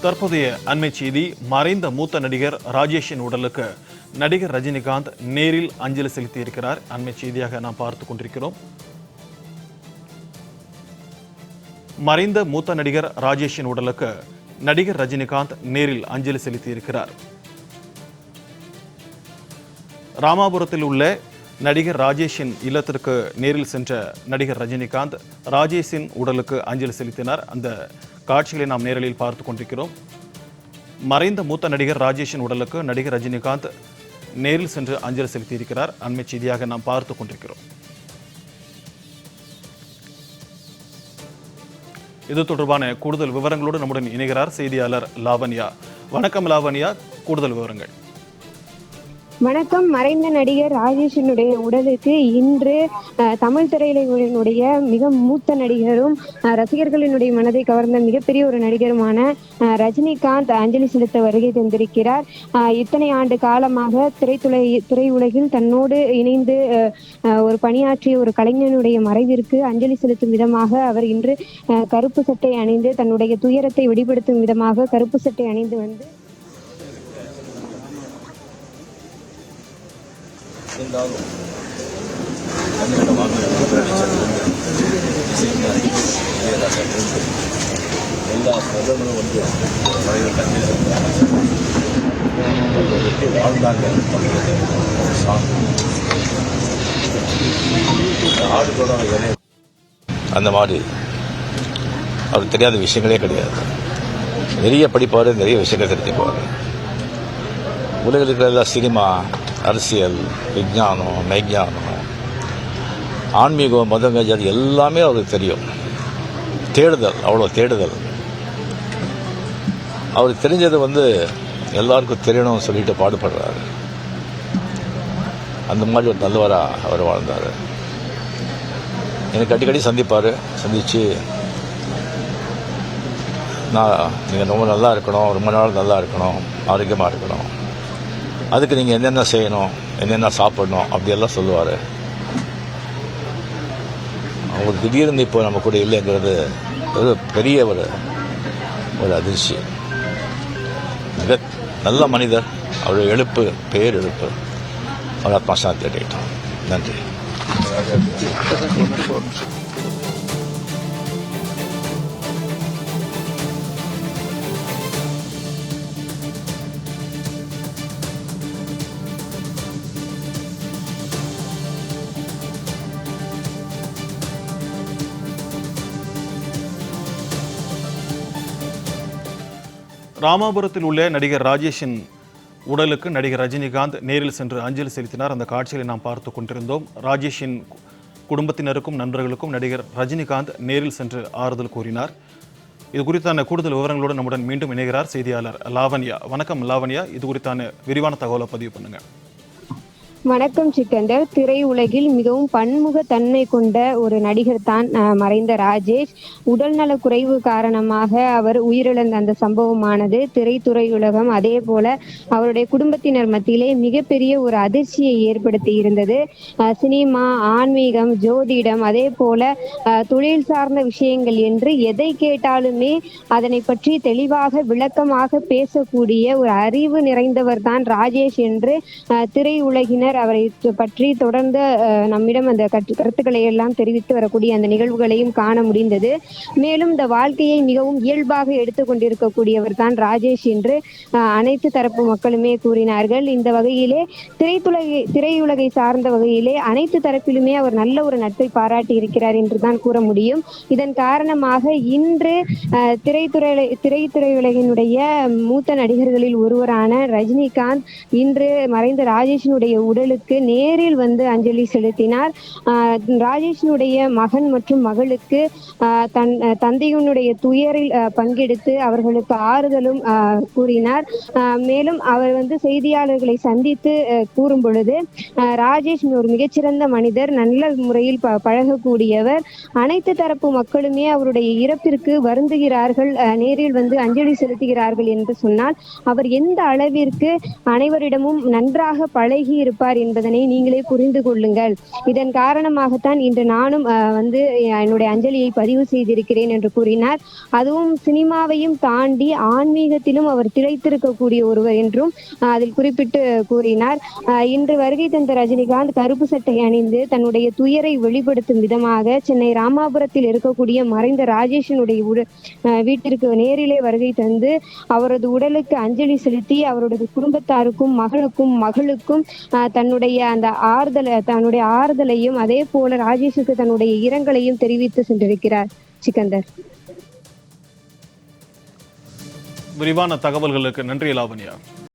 தற்போதைய அண்மை செய்தி. மறைந்த மூத்த நடிகர் ராஜேஷின் உடலுக்கு நடிகர் ரஜினிகாந்த் நேரில் அஞ்சலி செலுத்தியிருக்கிறார். அண்மை செய்தியாக நாம் பார்த்துக் கொண்டிருக்கிறோம். மறைந்த மூத்த நடிகர் ராஜேஷின் உடலுக்கு நடிகர் ரஜினிகாந்த் நேரில் அஞ்சலி செலுத்தியிருக்கிறார். ராமாபுரத்தில் உள்ள நடிகர் ராஜேஷின் இல்லத்திற்கு நேரில் சென்ற நடிகர் ரஜினிகாந்த் ராஜேஷின் உடலுக்கு அஞ்சலி செலுத்தினார். அந்த காட்சிகளை நாம் நேரலில் பார்த்துக் கொண்டிருக்கிறோம். மறைந்த மூத்த நடிகர் ராஜேஷின் உடலுக்கு நடிகர் ரஜினிகாந்த் நேரில் சென்று அஞ்சலி செலுத்தியிருக்கிறார். அண்மை செய்தியாக நாம் பார்த்துக் கொண்டிருக்கிறோம். இது தொடர்பான கூடுதல் விவரங்களோடு நம்முடன் இணைகிறார் செய்தியாளர் லாவண்யா. வணக்கம் லாவண்யா, கூடுதல் விவரங்கள். வணக்கம். மறைந்த நடிகர் ராஜேஷினுடைய உடலுக்கு இன்று தமிழ் திரையுலகினுடைய மிக மூத்த நடிகரும் ரசிகர்களினுடைய மனதை கவர்ந்த மிகப்பெரிய ஒரு நடிகருமான ரஜினிகாந்த் அஞ்சலி செலுத்த வருகை தந்திருக்கிறார். இத்தனை ஆண்டு காலமாக திரையுலகில் தன்னோடு இணைந்து ஒரு பணியாற்றிய ஒரு கலைஞனுடைய மறைவிற்கு அஞ்சலி செலுத்தும் விதமாக அவர் இன்று கருப்பு சட்டை அணிந்து தன்னுடைய துயரத்தை வெளிப்படுத்தும் விதமாக கருப்பு சட்டை அணிந்து வந்து எல்லா பிரதமரும் வந்து வாழ்ந்தாங்க. அந்த மாதிரி அவருக்கு தெரியாத விஷயங்களே கிடையாது. நிறைய படிப்பார், நிறைய விஷயங்கள் தெரிஞ்சுக்குவார். உலகில் இருக்கிற சினிமா, அரசியல், விஞ்ஞானம், மெய்ஞானம், ஆன்மீகம், மதம், ஜாதி எல்லாமே அவருக்கு தெரியும். தேடுதல், அவ்வளோ தேடுதல். அவருக்கு தெரிஞ்சது வந்து எல்லாருக்கும் தெரியணும்னு சொல்லிட்டு பாடுபடுறாரு. அந்த மாதிரி ஒரு நல்லவராக அவர் வாழ்ந்தார். எனக்கு அடிக்கடி சந்தித்து நீங்கள் ரொம்ப நல்லா இருக்கணும், ரொம்ப நாள் நல்லா இருக்கணும், ஆரோக்கியமாக இருக்கணும், அதுக்கு நீங்கள் என்னென்ன செய்யணும், என்னென்ன சாப்பிடணும் அப்படியெல்லாம் சொல்லுவார். அவங்களுக்கு திடீர்னு இப்போ நம்ம கூட இல்லைங்கிறது ஒரு பெரிய ஒரு அதிர்ச்சி. மிக நல்ல மனிதர். அவருடைய எழுப்பு, பேரெழுப்பு. அவர் ஆத்மா சாந்தி அடையட்டும். நன்றி. ராமாபுரத்தில் உள்ள நடிகர் ராஜேஷின் உடலுக்கு நடிகர் ரஜினிகாந்த் நேரில் சென்று அஞ்சலி செலுத்தினார். அந்த காட்சிகளை நாம் பார்த்து கொண்டிருந்தோம். ராஜேஷின் குடும்பத்தினருக்கும் நண்பர்களுக்கும் நடிகர் ரஜினிகாந்த் நேரில் சென்று ஆறுதல் கூறினார். இது குறித்தான கூடுதல் விவரங்களோடு நம்முடன் மீண்டும் இணைகிறார் செய்தியாளர் லாவண்யா. வணக்கம் லாவண்யா, இது குறித்தான விரிவான தகவலை பதிவு பண்ணுங்க. வணக்கம் சிக்கந்தர். திரையுலகில் மிகவும் பன்முக தன்மை கொண்ட ஒரு நடிகர் தான் மறைந்த ராஜேஷ். உடல்நல குறைவு காரணமாக அவர் உயிரிழந்த அந்த சம்பவமானது திரைத்துறையுலகம் அதே போல அவருடைய குடும்பத்தினர் மத்தியிலே மிகப்பெரிய ஒரு அதிர்ச்சியை ஏற்படுத்தி இருந்தது. சினிமா, ஆன்மீகம், ஜோதிடம், அதே போல தொழில் சார்ந்த விஷயங்கள் என்று எதை கேட்டாலுமே அதனை பற்றி தெளிவாக விளக்கமாக பேசக்கூடிய ஒரு அறிவு நிறைந்தவர் தான் ராஜேஷ் என்று திரையுலகினர் அவரை பற்றி தொடர்ந்து நம்மிடம் அந்த கருத்துக்களை எல்லாம் தெரிவித்து வரக்கூடிய அந்த நிகழ்வுகளையும் காண முடிந்தது. மேலும் இந்த வாழ்க்கையை மிகவும் இயல்பாக எடுத்துக்கொண்டிருக்கக்கூடியவர் தான் ராஜேஷ் என்று அனைத்து தரப்பு மக்களுமே கூறினார்கள். இந்த வகையிலே திரையுலகை சார்ந்த வகையிலே அனைத்து தரப்பிலுமே அவர் நல்ல ஒரு நட்பை பாராட்டி இருக்கிறார் என்றுதான் கூற முடியும். இதன் காரணமாக இன்று திரைத்துறையுலகினுடைய மூத்த நடிகர்களில் ஒருவரான ரஜினிகாந்த் இன்று மறைந்த ராஜேஷினுடைய உடலுக்கு நேரில் வந்து அஞ்சலி செலுத்தினார். ராஜேஷினுடைய மகன் மற்றும் மகளுக்கு தந்தையினுடைய துயரில் பங்கெடுத்து அவர்களுக்கு ஆறுதலும் கூறினார். மேலும் அவர் வந்து செய்தியாளர்களை சந்தித்து கூறும் பொழுது ராஜேஷ் ஒரு மிகச்சிறந்த மனிதர், நல்ல முறையில் பழகக்கூடியவர், அனைத்து தரப்பு மக்களுமே அவருடைய இறப்பிற்கு வருந்துகிறார்கள், நேரில் வந்து அஞ்சலி செலுத்துகிறார்கள் என்று சொன்னால் அவர் எந்த அளவிற்கு அனைவரிடமும் நன்றாக பழகி இருப்பார் இருப்பார் என்பதனை நீங்களே புரிந்து கொள்ளுங்கள். இதன் காரணமாகத்தான் இன்று நானும் என்னுடைய அஞ்சலியை பதிவு செய்திருக்கிறேன் என்று கூறினார். அதுவும் சினிமாவையும் தாண்டி ஆன்மீகத்திலும் அவர் திளைத்திருக்கக்கூடிய ஒருவர் என்றும் அதில் குறிப்பிட்டு கூறினார். இன்று வருகை தந்த ரஜினிகாந்த் கருப்பு சட்டை அணிந்து தன்னுடைய துயரை வெளிப்படுத்தும் விதமாக சென்னை ராமாபுரத்தில் இருக்கக்கூடிய மறைந்த ராஜேஷனுடைய வீட்டிற்கு நேரிலே வருகை தந்து அவரது உடலுக்கு அஞ்சலி செலுத்தி அவரது குடும்பத்தாருக்கும் மகளுக்கும் தன்னுடைய ஆறுதலையும் அதே போல ராஜேஷுக்கு தன்னுடைய இரங்கலையும் தெரிவித்து சென்றிருக்கிறார். சிக்கந்தர், விரிவான தகவல்களுக்கு நன்றி லாவண்யா.